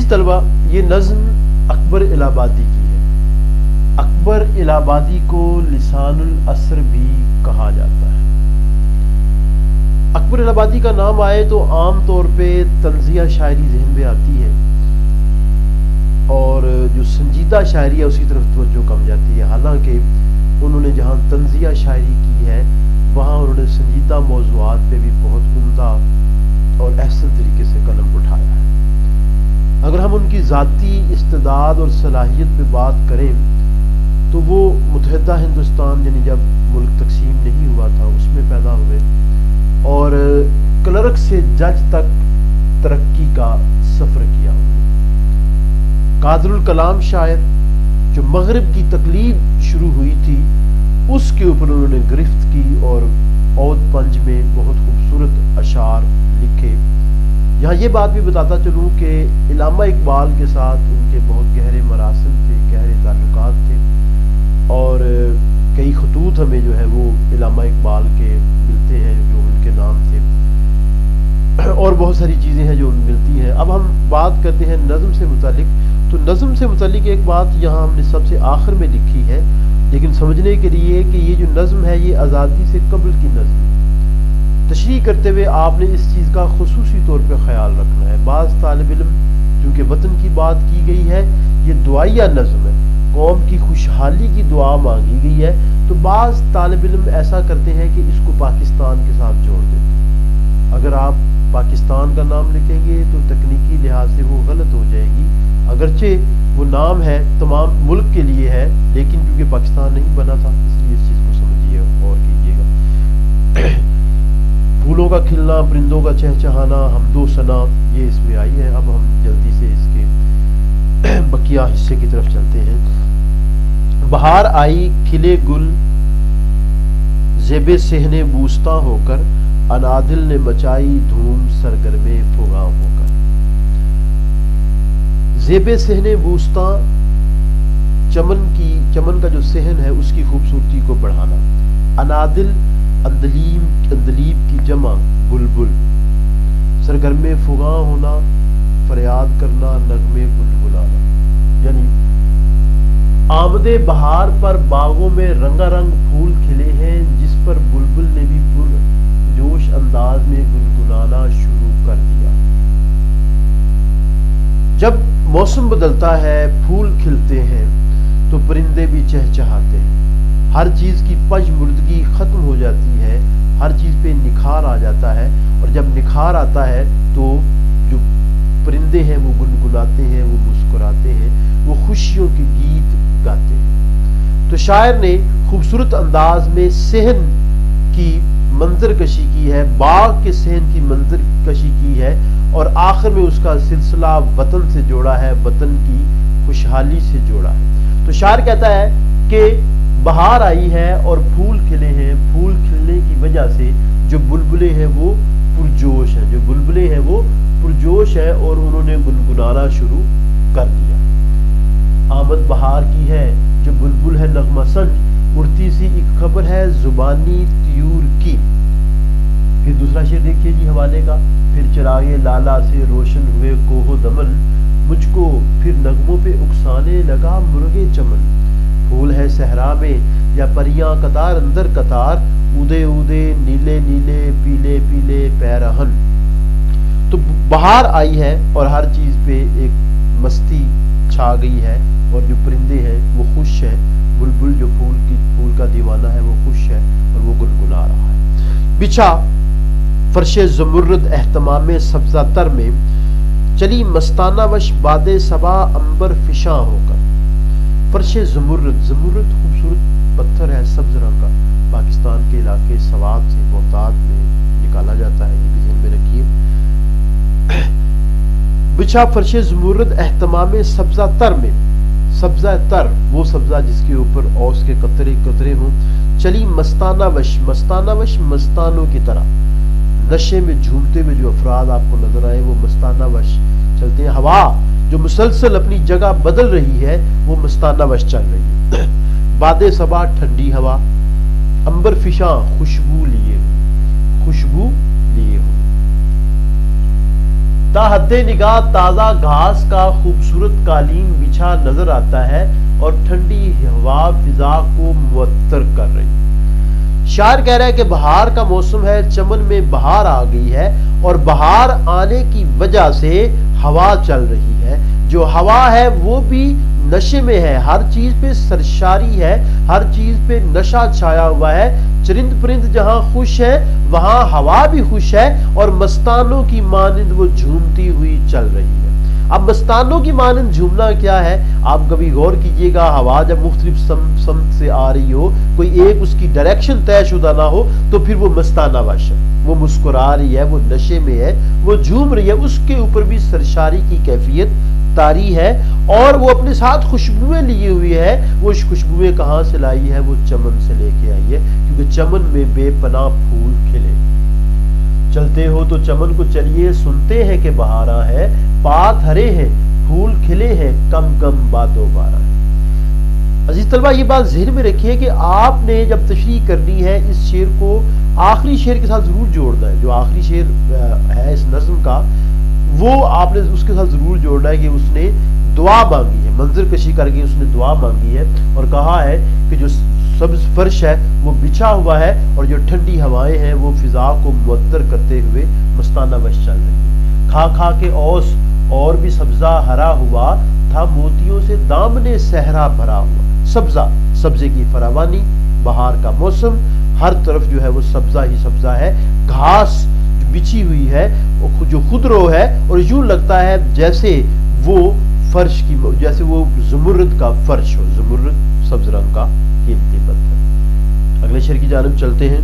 طلبہ، یہ نظم اکبر الہ آبادی کی ہے۔ اکبر الہ آبادی کو لسان العصر بھی کہا جاتا ہے۔ اکبر الہ آبادی کا نام آئے تو عام طور پہ طنزیہ شاعری ذہن میں آتی ہے، اور جو سنجیدہ شاعری ہے اس کی طرف توجہ کم جاتی ہے۔ حالانکہ انہوں نے جہاں طنزیہ شاعری کی ہے وہاں انہوں نے سنجیدہ موضوعات پہ بھی بہت عمدہ اور احسن طریقے سے قلم اٹھایا ہے۔ اگر ہم ان کی ذاتی استعداد اور صلاحیت پہ بات کریں تو وہ متحدہ ہندوستان، یعنی جب ملک تقسیم نہیں ہوا تھا، اس میں پیدا ہوئے اور کلرک سے جج تک ترقی کا سفر کیا انہوں نے۔ قادر الکلام شاعر جو مغرب کی تقلید شروع ہوئی تھی اس کے اوپر انہوں نے گرفت کی اور عود پنج میں بہت خوبصورت اشعار لکھے۔ یہاں یہ بات بھی بتاتا چلوں کہ علامہ اقبال کے ساتھ ان کے بہت گہرے مراسم تھے، گہرے تعلقات تھے، اور کئی خطوط ہمیں جو ہے وہ علامہ اقبال کے ملتے ہیں جو ان کے نام تھے، اور بہت ساری چیزیں ہیں جو ملتی ہیں۔ اب ہم بات کرتے ہیں نظم سے متعلق، تو نظم سے متعلق ایک بات یہاں ہم نے سب سے آخر میں لکھی ہے، لیکن سمجھنے کے لیے کہ یہ جو نظم ہے یہ آزادی سے قبل کی نظم ہے۔ تشریح کرتے ہوئے آپ نے اس چیز کا خصوصی طور پہ خیال رکھنا ہے۔ بعض طالب علم، چونکہ وطن کی بات کی گئی ہے، یہ دعائیہ نظم ہے، قوم کی خوشحالی کی دعا مانگی گئی ہے، تو بعض طالب علم ایسا کرتے ہیں کہ اس کو پاکستان کے ساتھ جوڑ دیتے ہیں۔ اگر آپ پاکستان کا نام لکھیں گے تو تکنیکی لحاظ سے وہ غلط ہو جائے گی، اگرچہ وہ نام ہے تمام ملک کے لیے ہے، لیکن کیونکہ پاکستان نہیں بنا تھا اس لیے اس چیز کو سمجھیے اور کیجیے گا۔ پھولوں کا کھلنا، پرندوں کا چہچہانا، حمد و ثنا، یہ اس میں آئی ہے۔ اب ہم جلدی سے اس کے بقیہ حصے کی طرف چلتے ہیں۔ بہار آئی کھلے گل زیب صحن بوستاں ہو کر، انادل نے مچائی دھوم سرگرمے فغاں ہو کر۔ زیب صحن بوستاں، چمن کا جو صحن ہے اس کی خوبصورتی کو بڑھانا۔ انادل، اندلیب کی جمع بلبل، سرگرمے فغاں ہونا، فریاد کرنا، نغمے گنگنانا، یعنی آمد بہار پر باغوں میں رنگا رنگ پھول کھلے ہیں جس پر بلبل نے بھی پر جوش انداز میں گنگنانا شروع کر دیا۔ جب موسم بدلتا ہے، پھول کھلتے ہیں تو پرندے بھی چہچہاتے ہیں، ہر چیز کی پج مردگی ختم ہو جاتی ہے، ہر چیز پہ نکھار آ جاتا ہے، اور جب نکھار آتا ہے تو جو پرندے ہیں وہ گنگناتے ہیں، وہ مسکراتے ہیں، وہ خوشیوں کے گیت گاتے ہیں۔ تو شاعر نے خوبصورت انداز میں صحن کی منظر کشی کی ہے، باغ کے صحن کی منظر کشی کی ہے، اور آخر میں اس کا سلسلہ وطن سے جوڑا ہے، وطن کی خوشحالی سے جوڑا ہے۔ تو شاعر کہتا ہے کہ بہار آئی ہے اور پھول کھلے ہیں، پھول کھلنے کی وجہ سے جو بلبلیں ہیں وہ پرجوش ہیں، جو بلبلیں ہیں وہ پرجوش ہیں، اور انہوں نے گنگنانا شروع کر دیا۔ آمد بہار کی ہے جو بلبل ہے نغمہ سنج، اڑتی سی ایک خبر ہے زبانی طیور کی۔ پھر دوسرا شعر دیکھیے جی حوالے کا، پھر چراغے لالا سے روشن ہوئے کوہ و دمن، مجھ کو پھر نغموں پہ اکسانے لگا مرغے چمن، پھول ہے صحرا میں یا پریاں قطار اندر قطار، اودے اودے نیلے نیلے پیلے پیلے پیرہن۔ تو بہار آئی ہے اور ہر چیز پہ ایک مستی چھا گئی ہے، اور جو پرندے ہیں وہ خوش ہیں، بلبل جو پھول کا دیوانہ ہے وہ خوش ہے اور وہ گنگنا رہا ہے۔ بچھا فرش زمرد اہتمام سبزہ تر میں، چلی مستانہ وش باد صبا عنبر فشاں ہو کر۔ فرش زمرد، زمرد خوبصورت پتھر ہے سبز رنگ کا، پاکستان کے علاقے سوات سے بغداد میں نکالا جاتا ہے، یہ بھی ذہن میں رکھیے۔ بچھا فرش زمرد اہتمام سبزہ تر میں، سبزہ تر وہ سبزہ جس کے اوپر اوس کے قطرے قطرے ہوں، چلی مستانہ وش، مستانہ وش مستانوں کی طرح، نشے میں جھومتے ہوئے جو افراد آپ کو نظر آئے وہ مستانہ وش چلتے ہیں۔ ہوا جو مسلسل اپنی جگہ بدل رہی ہے وہ مستانہ وش چل رہی ہے۔ باد صبا ٹھنڈی ہوا، عنبر فشاں خوشبو لیے ہوئے، خوشبو لیے ہوئے۔ تا حد نگاہ تازہ گھاس کا خوبصورت قالین بچھا نظر آتا ہے اور ٹھنڈی ہوا فضا کو معطر کر رہی ہے۔ شاعر کہہ رہا ہے کہ بہار کا موسم ہے، چمن میں بہار آ گئی ہے، اور بہار آنے کی وجہ سے ہوا چل رہی ہے۔ جو ہوا ہے وہ بھی نشے میں ہے، ہر چیز پہ سرشاری ہے، ہر چیز پہ نشہ چھایا ہوا ہے۔ چرند پرند جہاں خوش ہے وہاں ہوا بھی خوش ہے، اور مستانوں کی مانند وہ جھومتی ہوئی چل رہی ہے۔ اب مستانوں کی مانند جھومنا کیا ہے؟ آپ کبھی غور کیجئے گا، ہوا جب مختلف سمت سے آ رہی ہو، کوئی ایک اس کی ڈائریکشن طے شدہ نہ ہو، تو پھر وہ مستانہ وش ہے، وہ مسکرا رہی ہے، وہ نشے میں ہے، وہ جھوم رہی ہے، اس کے اوپر بھی سرشاری کی کیفیت طاری ہے، اور وہ اپنے ساتھ خوشبوئیں لیے ہوئی ہے۔ وہ خوشبوئیں کہاں سے لائی ہے؟ وہ چمن سے لے کے آئی ہے، کیونکہ چمن میں بے پناہ پھول کھلے۔ چلتے ہو تو چمن کو چلیے، سنتے ہیں کہ بہاراں ہے، پات ہرے ہیں پھول کھلے ہیں، کم کم باتوں بارہ ہے۔ عزیز طلبہ، یہ بات ذہن میں رکھیے کہ آپ نے جب تشریح کرنی ہے اس شعر کو آخری شعر کے ساتھ ضرور جوڑنا ہے۔ جو آخری شعر ہے اس نظم کا، وہ آپ نے اس کے ساتھ ضرور جوڑنا ہے کہ اس نے دعا مانگی ہے، منظر کشی کر کے اس نے دعا مانگی ہے، اور کہا ہے کہ جو سبز فرش ہے وہ بچھا ہوا ہے، اور جو ٹھنڈی ہوائیں ہیں وہ فضا کو معطر کرتے ہوئے مستانہ وش چل رہی ہیں۔ کھا کھا کے اوس اور بھی سبزہ ہرا ہوا تھا، موتیوں سے دامنے صحرا بھرا ہوا۔ سبزہ، سبزے کی فراوانی، بہار کا موسم، ہر طرف جو ہے وہ سبزہ ہی سبزہ ہے، گھاس بچھی ہوئی ہے جو خودرو ہے، اور یوں لگتا ہے جیسے وہ فرش کی، جیسے وہ زمرد کا فرش ہو، زمرد سبز رنگ کا قیمتی پتھر۔ اگلے شعر کی جانب چلتے ہیں۔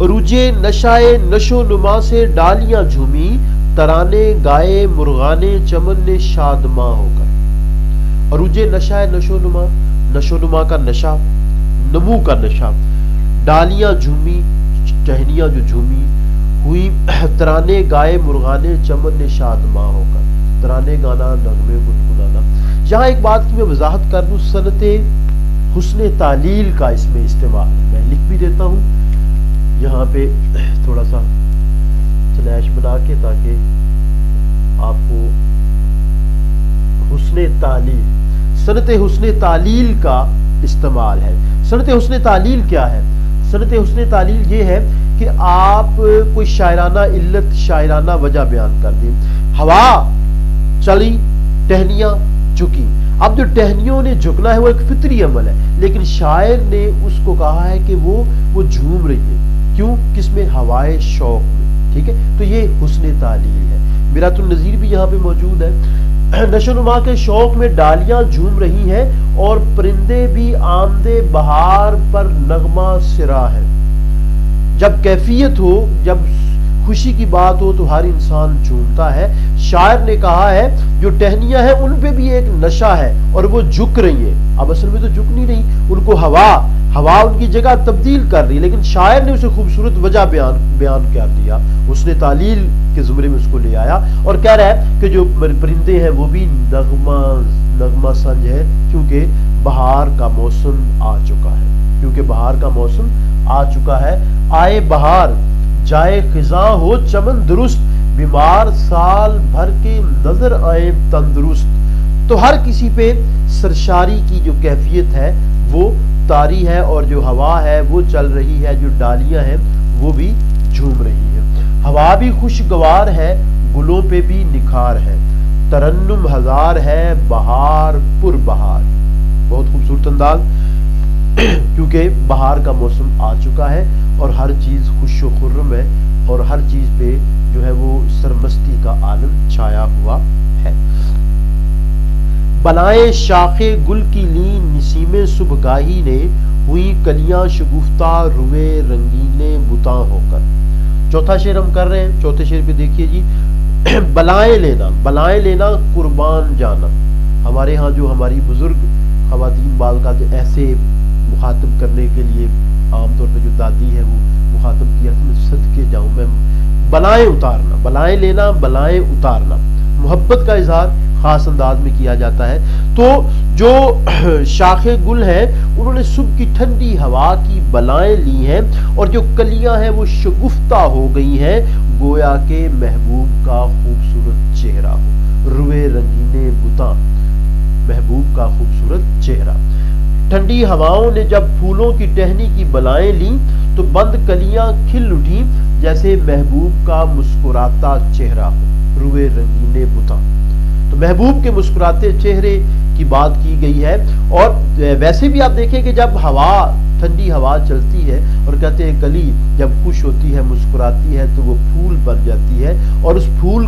عروج نشائے نشو نما سے ڈالیاں جھومی، ترانے گائے مرغانے چمن نے شادماں ہو کر۔ عروج نشائے نشو نما، نشو نما کا نشہ، نمو کا نشہ، ڈالیاں جھومی، ٹہنیاں جو جھومی ہوئی، ترانے گائے مرغانے چمن نے شادماں ہو کر۔ ترانے گانا، نغمے گنگنانا۔ یہاں ایک بات کی میں وضاحت کر دوں، صنعت حسن تعلیل کا اس میں استعمال ہے۔ میں لکھ بھی دیتا ہوں یہاں پہ تھوڑا سا سلیش بنا کے، تاکہ آپ کو حسن تعلیل، صنعت حسن تعلیل کا استعمال ہے۔ صنعت حسن تعلیل کیا ہے؟ صنعت حسن تعلیل یہ ہے کہ آپ کوئی شاعرانہ علت، شاعرانہ وجہ بیان کر دیں۔ ہوا چلی، ٹہنیاں جھکی۔ اب جو ٹہنیوں نے جھکنا ہے وہ ایک فطری عمل ہے، لیکن شاعر نے اس کو کہا ہے کہ وہ جھوم رہی ہے۔ کیوں؟ کس میں؟ ہوائے شوق میں۔ ٹھیک ہے، تو یہ حسن تعلیل ہے۔ میرات النظیر بھی یہاں پہ موجود ہے۔ نشو نما کے شوق میں ڈالیاں جھوم رہی ہیں، اور پرندے بھی آمدے بہار پر نغمہ سرا ہے۔ جب کیفیت ہو، جب خوشی کی بات ہو تو ہر انسان جھومتا ہے۔ شاعر نے کہا ہے جو ٹہنیاں ہیں ان پہ بھی ایک نشہ ہے، اور وہ جھک رہی ہیں۔ اب اصل میں تو جھک نہیں رہی، ان کو ہوا ان کی جگہ تبدیل کر رہی، لیکن شاعر نے اسے خوبصورت وجہ بیان کر دیا، اس نے تعلیل کے زمرے میں اس کو لے آیا، اور کہہ رہا ہے کہ جو پرندے ہیں وہ بھی نغمہ سنج ہے، کیونکہ بہار کا موسم آ چکا ہے، کیونکہ بہار کا موسم آ چکا ہے۔ آئے بہار جائے خزاں ہو چمن درست، بیمار سال بھر کے نظر آئے تندرست۔ تو ہر کسی پہ سرشاری کی جو کیفیت ہے وہ طاری ہے، اور جو ہوا ہے وہ چل رہی ہے، جو ڈالیاں ہیں وہ بھی جھوم رہی ہیں۔ ہوا بھی خوشگوار ہے، گلوں پہ بھی نکھار ہے، ترنم ہزار ہے، بہار پر بہار۔ بہت خوبصورت انداز، کیونکہ بہار کا موسم آ چکا ہے، اور ہر چیز خوش و خرم ہے، اور ہر چیز پہ جو ہے وہ سرمستی کا عالم چھایا ہوا ہے۔ بلائے شاخ گل کی لین نسیم صبح گاہی نے، ہوئی کلیاں شگفتہ روئے رنگینے بتاں ہو کر۔ چوتھا شعر ہم کر رہے ہیں، چوتھے شعر پہ دیکھیے جی۔ بلائیں لینا قربان جانا۔ ہمارے ہاں جو ہماری بزرگ خواتین بعض کا جو ایسے مخاطب کرنے کے لیے عام طور پہ جو دادی ہے وہ مخاطب کیا کہ میں صدقے جاؤں، میں بلائیں اتارنا، بلائیں لینا، بلائیں اتارنا، محبت کا اظہار، خاص انداز میں کیا جاتا ہے۔ تو جو شاخ گل ہیں انہوں نے صبح کی ٹھنڈی ہوا کی بلائیں لی ہیں، اور جو کلیاں ہیں وہ شگفتہ ہو گئی ہیں، گویا کہ محبوب کا خوبصورت چہرہ ہو، روئے رنگینے بتاں، محبوب کا خوبصورت چہرہ۔ ٹھنڈی ہواؤں نے جب پھولوں کی ٹہنی کی بلائیں لیں تو بند کلیاں کھل اٹھیں، جیسے محبوب کا مسکراتا چہرہ ہو، روئے رنگینے بتاں۔ تو محبوب کے مسکراتے چہرے کی بات کی گئی ہے۔ اور ویسے بھی آپ دیکھیں کہ جب ہوا، ٹھنڈی ہوا چلتی ہے، اور کہتے ہیں کلی جب خوش ہوتی ہے، مسکراتی ہے، تو وہ پھول بن جاتی ہے، اور اس پھول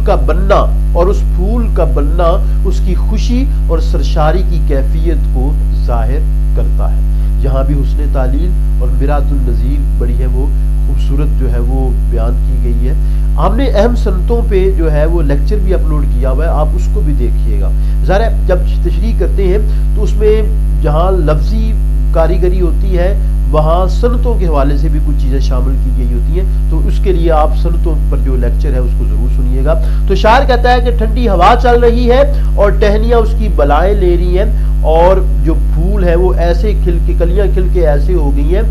کا بننا اس کی خوشی اور سرشاری کی کیفیت کو ظاہر کرتا ہے۔ یہاں بھی حسن تعلیل اور مراد النظیر بڑی ہے وہ خوبصورت جو ہے وہ بیان کی گئی ہے۔ ہم نے اہم صنعتوں پہ جو ہے وہ لیکچر بھی اپلوڈ کیا ہوا ہے، آپ اس کو بھی دیکھیے گا۔ ظاہر ہے جب تشریح کرتے ہیں تو اس میں جہاں لفظی کاریگری ہوتی ہے وہاں صنعتوں کے حوالے سے بھی کچھ چیزیں شامل کی گئی ہوتی ہیں، تو اس کے لیے آپ صنعتوں پر جو لیکچر ہے اس کو ضرور سنیے گا۔ تو شاعر کہتا ہے کہ ٹھنڈی ہوا چل رہی ہے اور ٹہنیاں اس کی بلائیں لے رہی ہیں، اور جو پھول ہے وہ ایسے کھل کے، کلیاں کھل کے ایسے ہو گئی ہیں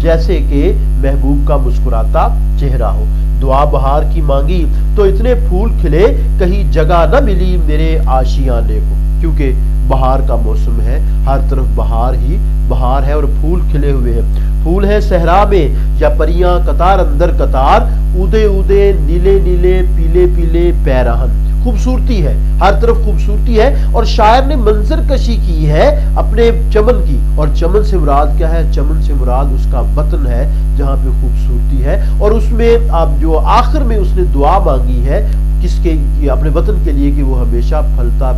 جیسے کہ محبوب کا مسکراتا چہرہ ہو۔ دعا بہار کی مانگی تو اتنے پھول کھلے، کہیں جگہ نہ ملی میرے آشیانے کو، کیونکہ بہار کا موسم ہے، ہر طرف بہار ہی بہار ہے اور پھول کھلے ہوئے ہیں۔ پھول ہے صحرا میں یا پریاں قطار اندر قطار، اودے اودے نیلے نیلے پیلے پیلے پیراہن۔ خوبصورتی ہے، ہر طرف خوبصورتی ہے، اور شاعر نے منظر کشی کی ہے اپنے چمن کی، اور چمن سے مراد کیا ہے؟ چمن سے مراد اس کا وطن ہے جہاں پہ خوبصورتی ہے، اور اس میں آپ جو آخر میں اس نے دعا مانگی ہے کس کے؟ اپنے وطن کے لیے کہ وہ ہمیشہ پھلتا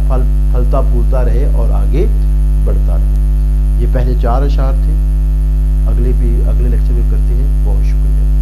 پھولتا رہے اور آگے بڑھتا رہے۔ یہ پہلے 4 اشعار تھے، اگلے لیکچر میں کرتے ہیں۔ بہت شکریہ۔